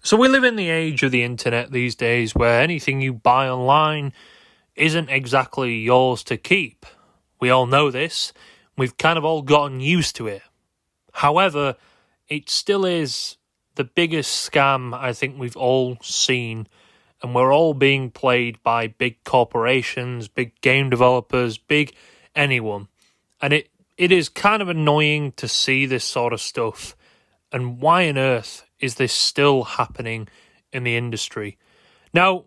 So we live in the age of the internet these days where anything you buy online isn't exactly yours to keep. We all know this. We've kind of all gotten used to it. However, it still is the biggest scam I think we've all seen, and we're all being played by big corporations, big game developers, big anyone. And it is kind of annoying to see this sort of stuff. And why on earth is this still happening in the industry? Now,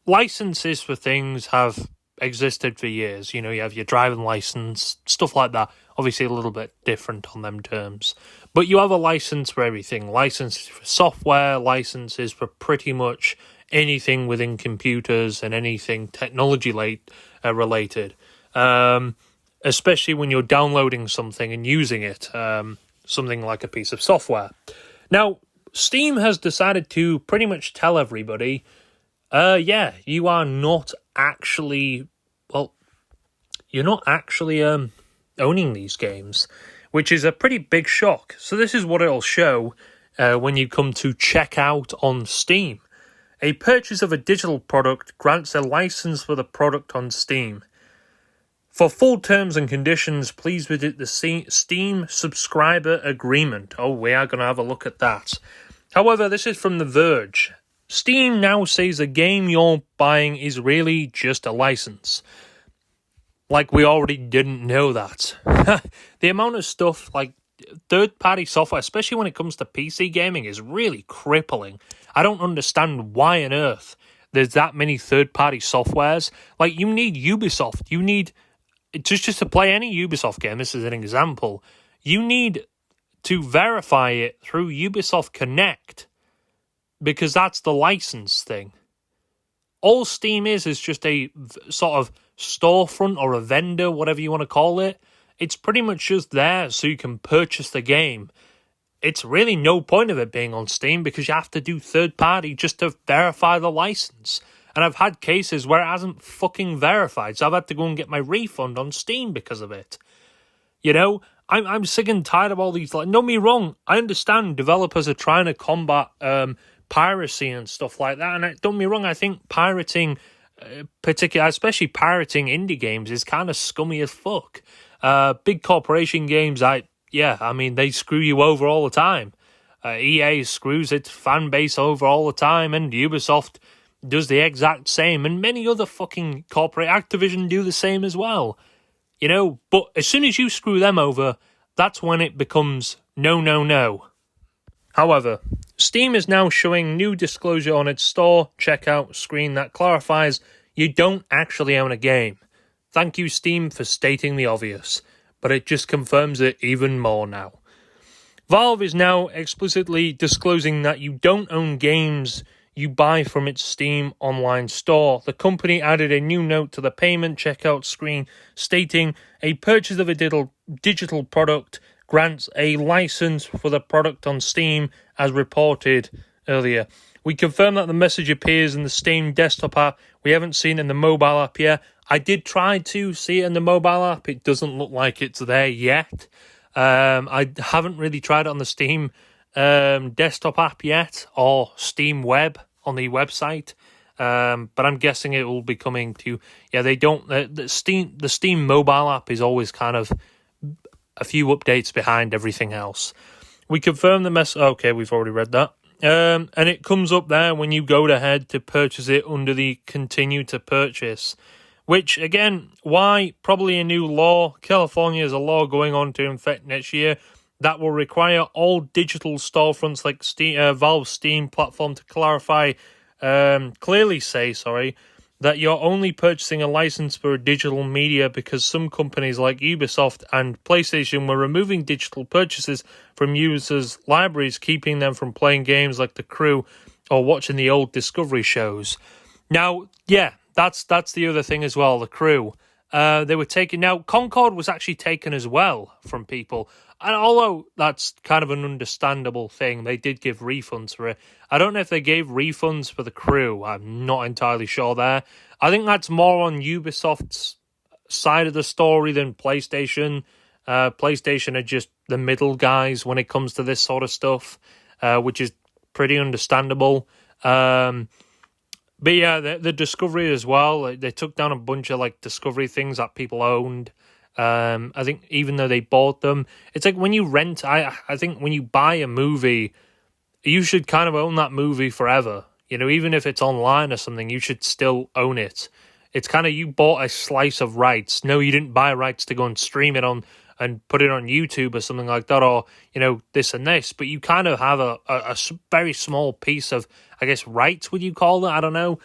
licenses for things have existed for years. You know, you have your driving license, stuff like that. Obviously a little bit different on them terms. But you have a license for everything. Licenses for software, licenses for pretty much anything within computers and anything technology related. Especially when you're downloading something and using it. Something like a piece of software. Now, Steam has decided to pretty much tell everybody, you are not actually, you're not actually owning these games, which is a pretty big shock. So this is what it'll show when you come to check out on Steam. A purchase of a digital product grants a license for the product on Steam. For full terms and conditions, please visit the Steam subscriber agreement. Oh, we are going to have a look at that. However, this is from The Verge. Steam now says a game you're buying is really just a license. Like we already didn't know that. The amount of stuff, like third-party software, especially when it comes to PC gaming, is really crippling. I don't understand why on earth there's that many third-party softwares. Like, you need Ubisoft. You need... Just to play any Ubisoft game, this is an example, you need to verify it through Ubisoft Connect, because that's the license thing. All Steam is just a sort of storefront or a vendor, whatever you want to call it. It's pretty much just there so you can purchase the game. It's really no point of it being on Steam because you have to do third party just to verify the license. And I've had cases where it hasn't fucking verified, so I've had to go and get my refund on Steam because of it. You know, I'm sick and tired of all these... Don't get me wrong, I understand developers are trying to combat piracy and stuff like that, and don't get me wrong, I think pirating, especially pirating indie games, is kind of scummy as fuck. Big corporation games, they screw you over all the time. EA screws its fan base over all the time, and Ubisoft does the exact same, and many other fucking corporate... Activision do the same as well. You know, but as soon as you screw them over, that's when it becomes no. However, Steam is now showing new disclosure on its store checkout screen that clarifies you don't actually own a game. Thank you, Steam, for stating the obvious, but it just confirms it even more now. Valve is now explicitly disclosing that you don't own games you buy from its Steam online store. The company added a new note to the payment checkout screen stating a purchase of a digital product grants a license for the product on Steam as reported earlier. We confirm that the message appears in the Steam desktop app. We haven't seen it in the mobile app yet. I did try to see it in the mobile app. It doesn't look like it's there yet. I haven't really tried it on the Steam desktop app yet, or Steam web on the website, but I'm guessing it will be coming to... the Steam mobile app is always kind of a few updates behind everything else. We confirm the mess... Okay, we've already read that. And it comes up there when you go ahead to purchase it under the continue to purchase, which, again, why? Probably a new law. California has a law going on to effect next year that will require all digital storefronts like Valve's Steam platform to clearly say that you're only purchasing a license for a digital media, because some companies like Ubisoft and PlayStation were removing digital purchases from users' libraries, keeping them from playing games like The Crew or watching the old Discovery shows. Now, that's the other thing as well, The Crew. They were taken... Now, Concord was actually taken as well from people. And although that's kind of an understandable thing, they did give refunds for it. I don't know if they gave refunds for The Crew. I'm not entirely sure there. I think that's more on Ubisoft's side of the story than PlayStation. PlayStation are just the middle guys when it comes to this sort of stuff, which is pretty understandable. But yeah, the Discovery as well, they took down a bunch of like Discovery things that people owned. I think even though they bought them, it's like when you rent, I think when you buy a movie, you should kind of own that movie forever. You know, even if it's online or something, you should still own it. It's kind of, you bought a slice of rights. No, you didn't buy rights to go and stream it on and put it on YouTube or something like that, or, you know, this and this. But you kind of have a very small piece of, I guess, rights, would you call it? I don't know,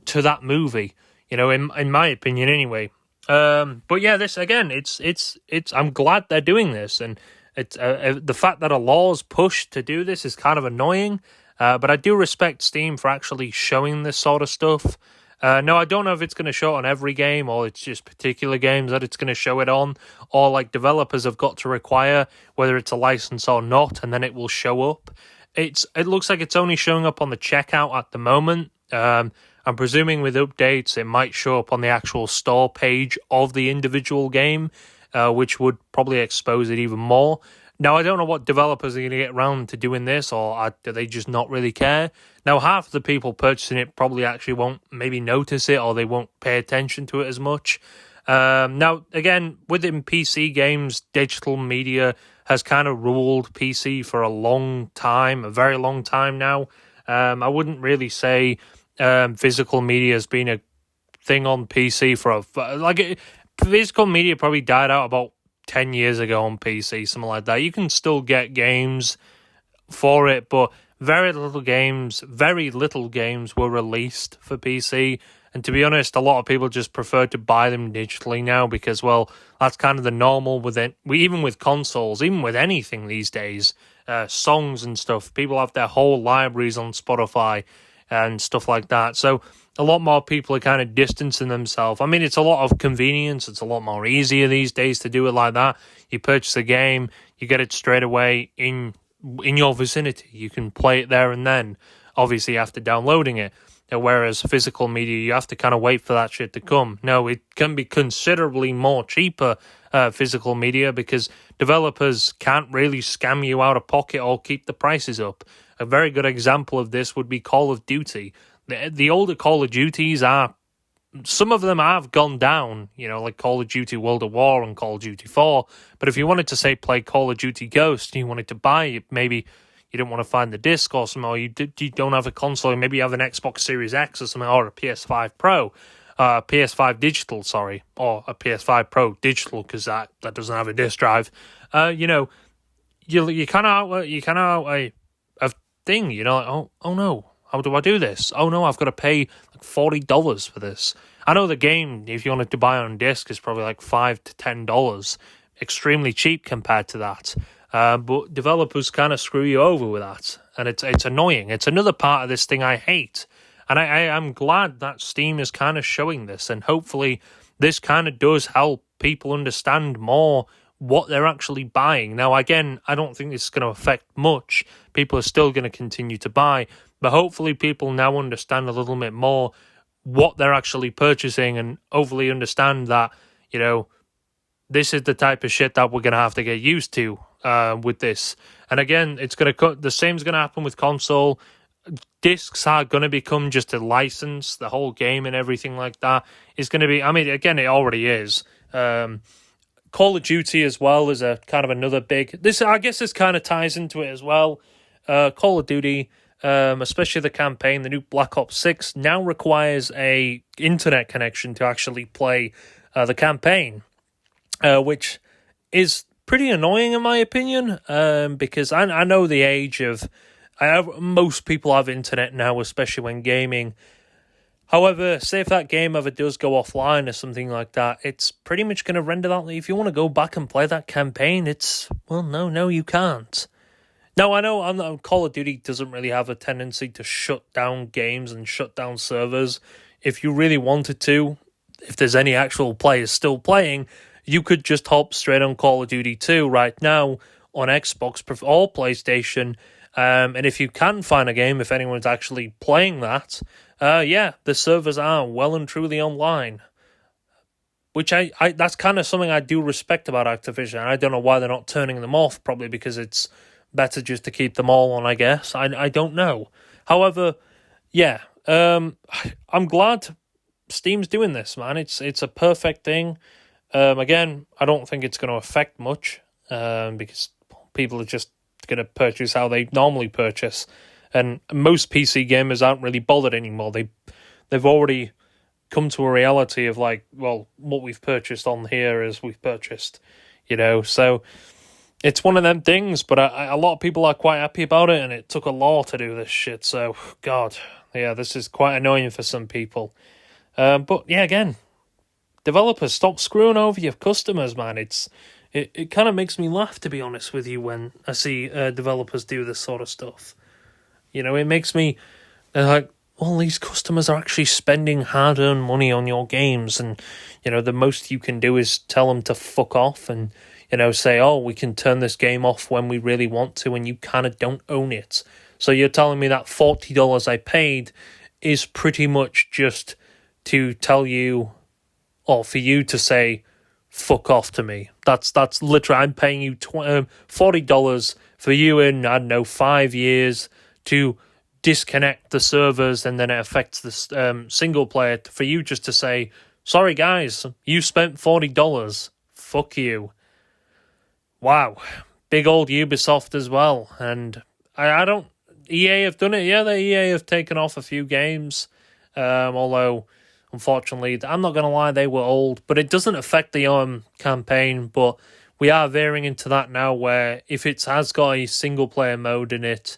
to that movie, you know, in my opinion anyway. But yeah, this, again, it's I'm glad they're doing this. And it's the fact that a law's pushed to do this is kind of annoying. But I do respect Steam for actually showing this sort of stuff. No, I don't know if it's going to show it on every game or it's just particular games that it's going to show it on, or like developers have got to require whether it's a license or not, and then it will show up. It looks like it's only showing up on the checkout at the moment. I'm presuming with updates it might show up on the actual store page of the individual game, which would probably expose it even more. Now, I don't know what developers are going to get around to doing this, or do they just not really care? Now, half of the people purchasing it probably actually won't maybe notice it, or they won't pay attention to it as much. Now, again, within PC games, digital media has kind of ruled PC for a long time, a very long time now. I wouldn't really say physical media has been a thing on PC physical media probably died out about 10 years ago on PC, something like that. You can still get games for it, but very little games were released for PC. And to be honest, a lot of people just prefer to buy them digitally now because, well, that's kind of the normal with it. Even with consoles, even with anything these days, songs and stuff, people have their whole libraries on Spotify and stuff like that. So a lot more people are kind of distancing themselves. I mean, it's a lot of convenience. It's a lot more easier these days to do it like that. You purchase a game, you get it straight away in your vicinity. You can play it there and then, obviously after downloading it. Whereas physical media, you have to kind of wait for that shit to come. No, it can be considerably more cheaper, physical media, because developers can't really scam you out of pocket or keep the prices up. A very good example of this would be Call of Duty. The older Call of Duties some of them have gone down, you know, like Call of Duty World at War and Call of Duty 4. But if you wanted to, say, play Call of Duty Ghost, and you wanted to buy it, maybe you didn't want to find the disc or something, or you don't have a console, maybe you have an Xbox Series X or something, or a PS5 Pro, PS5 digital, sorry, or a PS5 Pro digital, because that doesn't have a disc drive. You know, you kind of out a thing, you know, like, oh no, how do I do this? Oh no, I've got to pay like $40 for this. I know the game, if you wanted to buy it on disc, is probably like $5 to $10, extremely cheap compared to that. But developers kind of screw you over with that, and it's annoying. It's another part of this thing I hate, and I'm glad that Steam is kind of showing this, and hopefully this kind of does help people understand more what they're actually buying. Now, again, I don't think this is going to affect much. People are still going to continue to buy, but hopefully people now understand a little bit more what they're actually purchasing, and hopefully understand that, you know, this is the type of shit that we're going to have to get used to with this. And again, it's going to the same's going to happen with console. Discs are going to become just a license. The whole game and everything like that is going to be, I mean, again, it already is. Call of Duty as well is a kind of another big, I guess this kind of ties into it as well. Call of Duty, especially the campaign, the new Black Ops 6 now requires a internet connection to actually play the campaign, which is pretty annoying in my opinion, because I know the age of, most people have internet now, especially when gaming. However, say if that game ever does go offline or something like that, it's pretty much going to render that. If you want to go back and play that campaign, no, you can't. Now, I know Call of Duty doesn't really have a tendency to shut down games and shut down servers. If you really wanted to, if there's any actual players still playing, you could just hop straight on Call of Duty 2 right now on Xbox or PlayStation. And if you can find a game, if anyone's actually playing that, the servers are well and truly online. Which that's kind of something I do respect about Activision. I don't know why they're not turning them off, probably because it's better just to keep them all on, I guess. I don't know. However, yeah, I'm glad Steam's doing this, man. It's a perfect thing. Again, I don't think it's going to affect much because people are just going to purchase how they normally purchase, and most PC gamers aren't really bothered anymore. They've already come to a reality of like, well, what we've purchased on here is we've purchased, So it's one of them things. But a lot of people are quite happy about it, and it took a law to do this shit. So God, yeah, this is quite annoying for some people. But yeah, again, developers, stop screwing over your customers, man. It kind of makes me laugh, to be honest with you, when I see developers do this sort of stuff. It makes me like, well, these customers are actually spending hard-earned money on your games, and the most you can do is tell them to fuck off and say, oh, we can turn this game off when we really want to, and you kind of don't own it. So you're telling me that $40 I paid is pretty much just to tell you, or for you to say, fuck off to me. That's literally, I'm paying you $40 for you in, I don't know, 5 years to disconnect the servers, and then it affects the single player, for you just to say, sorry guys, you spent $40. Fuck you. Wow. Big old Ubisoft as well. And I don't... EA have done it. Yeah, the EA have taken off a few games. Although, unfortunately, I'm not going to lie, they were old. But it doesn't affect the campaign. But we are veering into that now, where if it has got a single-player mode in it,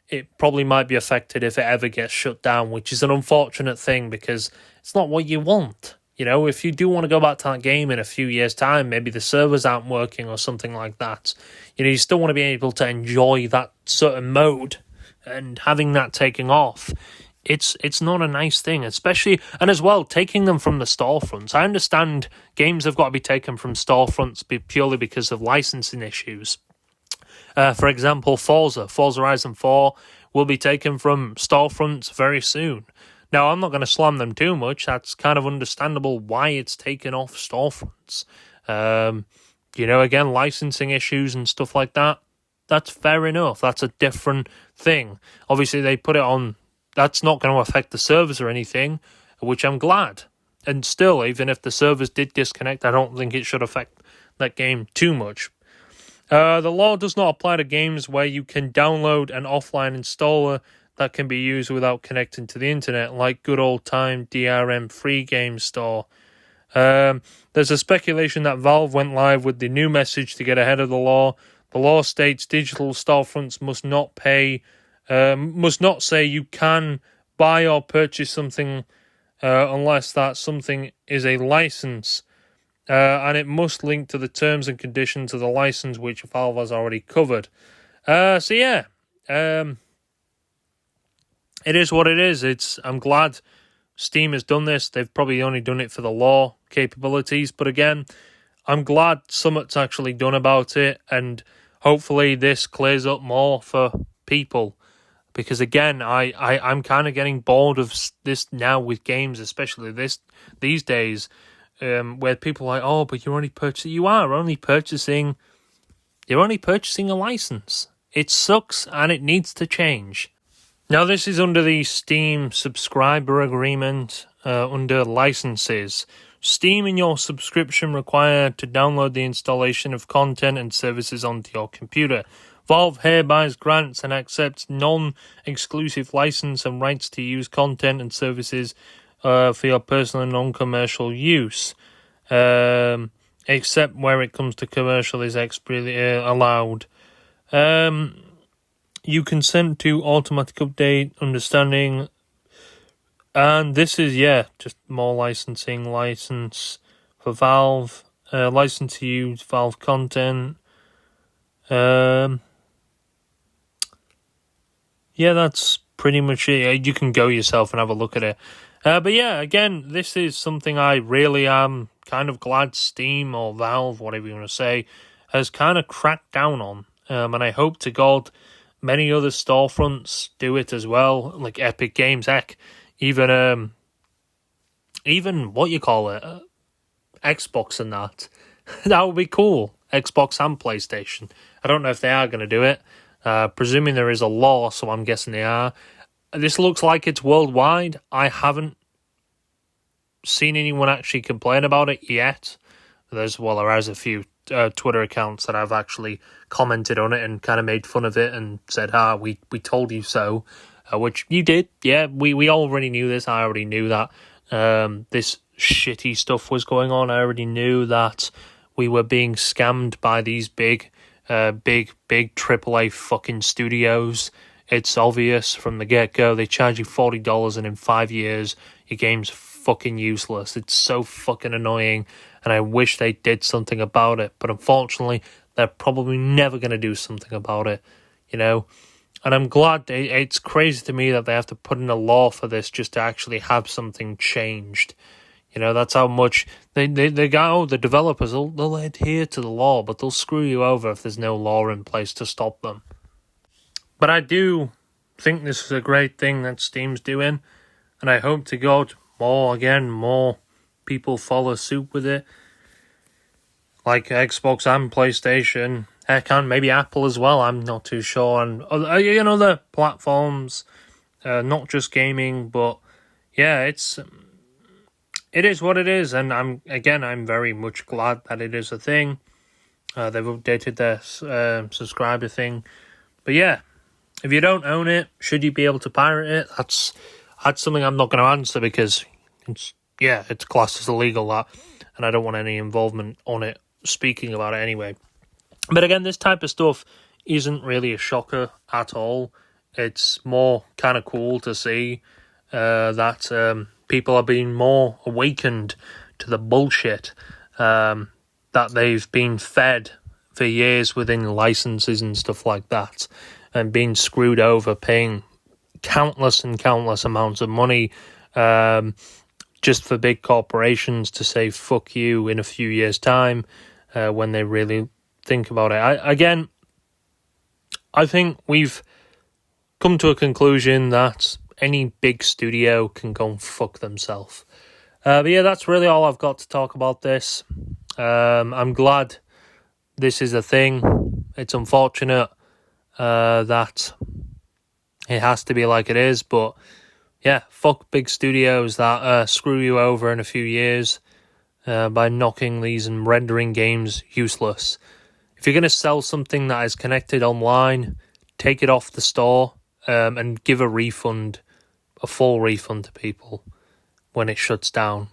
it probably might be affected if it ever gets shut down, which is an unfortunate thing because it's not what you want. If you do want to go back to that game in a few years' time, maybe the servers aren't working or something like that, you still want to be able to enjoy that certain mode, and having that taken off, it's not a nice thing, especially, and as well, taking them from the storefronts. I understand games have got to be taken from storefronts purely because of licensing issues. For example, Forza Horizon 4 will be taken from storefronts very soon. Now, I'm not going to slam them too much. That's kind of understandable why it's taken off storefronts. Again, licensing issues and stuff like that, that's fair enough. That's a different thing. Obviously, they put it on, that's not going to affect the servers or anything, which I'm glad. And still, even if the servers did disconnect, I don't think it should affect that game too much. The law does not apply to games where you can download an offline installer that can be used without connecting to the internet, like good old-time DRM free game store. There's a speculation that Valve went live with the new message to get ahead of the law. The law states digital storefronts must not say you can buy or purchase something unless that something is a license. And it must link to the terms and conditions of the license, which Valve has already covered. It is what it is. I'm glad Steam has done this. They've probably only done it for the law capabilities. But again, I'm glad Summit's actually done about it. And hopefully this clears up more for people. Because again, I'm kind of getting bored of this now with games, especially these days. Where people are like, oh, but you're only purchasing a license. It sucks and it needs to change. Now, this is under the Steam subscriber agreement under licenses. Steam and your subscription required to download the installation of content and services onto your computer. Valve hereby grants and accepts non-exclusive license and rights to use content and services for your personal and non-commercial use, except where it comes to commercial is allowed. You consent to automatic update, understanding, and this is, just more licensing, license for Valve, license to use Valve content. That's pretty much it. You can go yourself and have a look at it. But yeah, again, this is something I really am kind of glad Steam or Valve, whatever you want to say, has kind of cracked down on. And I hope to God many other storefronts do it as well, like Epic Games, heck, even what you call it, Xbox and that. That would be cool. Xbox and PlayStation. I don't know if they are going to do it. Presuming there is a law, so I'm guessing they are. This looks like it's worldwide. I haven't seen anyone actually complain about it yet. There is a few Twitter accounts that have actually commented on it and kind of made fun of it and said, we told you so, which you did. Yeah, we already knew this. I already knew that this shitty stuff was going on. I already knew that we were being scammed by these big AAA fucking studios. It's obvious from the get-go. They charge you $40 and in 5 years, your game's fucking useless. It's so fucking annoying, and I wish they did something about it. But unfortunately, they're probably never going to do something about it, you know? And I'm glad. It's crazy to me that they have to put in a law for this just to actually have something changed. You know, that's how much the developers, they'll adhere to the law, but they'll screw you over if there's no law in place to stop them. But I do think this is a great thing that Steam's doing, and I hope to God more people follow suit with it. Like Xbox and PlayStation, heck, and maybe Apple as well, I'm not too sure. And other platforms, not just gaming, but yeah, it is what it is, and I'm very much glad that it is a thing. They've updated their subscriber thing, but yeah, if you don't own it, should you be able to pirate it? That's something I'm not going to answer because it's classed as illegal, that, and I don't want any involvement on it speaking about it anyway. But again, this type of stuff isn't really a shocker at all. It's more kind of cool to see that people are being more awakened to the bullshit that they've been fed for years within licenses and stuff like that, and being screwed over, paying countless amounts of money just for big corporations to say fuck you in a few years' time when they really think about it. I think we've come to a conclusion that any big studio can go and fuck themselves. But yeah, that's really all I've got to talk about this. I'm glad this is a thing. It's unfortunate that it has to be like it is, but yeah, fuck big studios that screw you over in a few years by knocking these and rendering games useless. If you're going to sell something that is connected online, take it off the store and give a full refund to people when it shuts down.